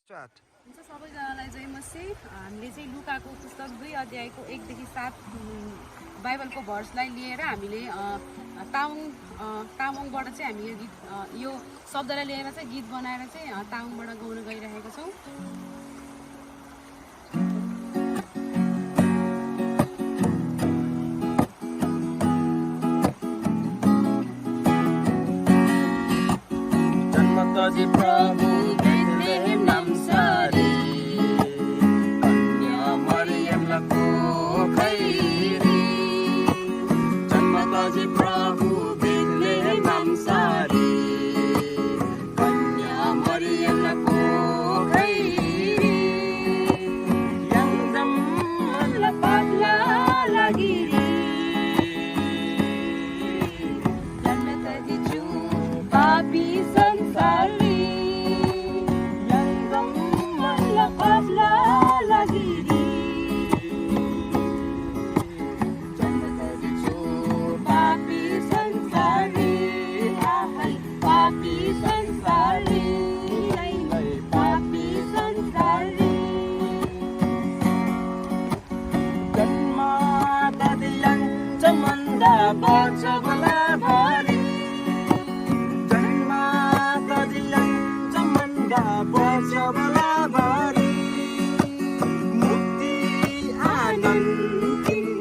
हुन्छ सबैजनालाई जय मसी। हामीले चाहिँ लुकाको पुस्तक 2 अध्यायको 1 देखि 7 बाइबलको भर्सलाई लिएर हामीले तामाङबाट चाहिँ हामी यो गीत यो शब्दलाई लिएर चाहिँ गीत बनाएर चाहिँ तामाङबाट गाउन गइरहेका छौँ। जन्मतजी प्रभु बेथलेहेम नामसारी कन्या मरियमलाई कोखैरी जन्मतजी प्रभु बेथलेहेम नामसारी कन्या मरियमलाई कोखैरी यङदम मनलाई पापला लागिरी जन्मतजी छु पापी संसारी यङदम मनलाई पापला लागिरी जन्मतजी छु पापी संसारी आहै पापी संसारी पापी संसारी जन्मादि यङ्चमन्दा बच बला भरी जन्मादि यङ्चमन्दा बच बला भरी मुक्ति आनन्दिन्सी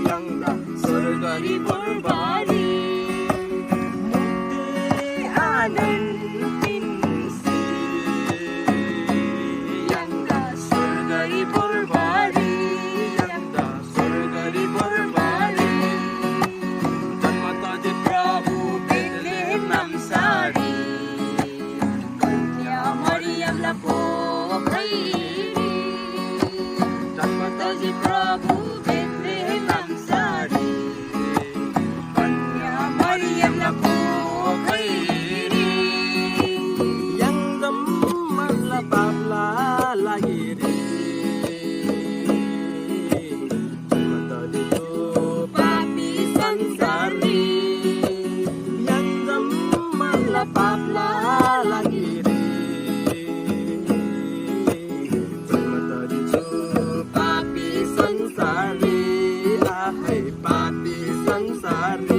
यङ्दा स्वर्गरी बरबारी मुक्ति आनन्दिन्सी यङ्दा स्वर्गरी बरबारी यङ्दा स्वर्गरी बरबारी जन्मतजी प्रभु बेथलेहेम नामसारी कन्या मरियमलाई कोखैरी जन्मतजी प्रभु बेथलेहेम नामसारी कन्या मरियमलाई कोखैरी यङदम मनलाई पापला लागिरी जन्मतजी पापी संसारी यङदम मनलाई पापला लागिरी जन्मतजी पापी संसारी आहै पापी संसारी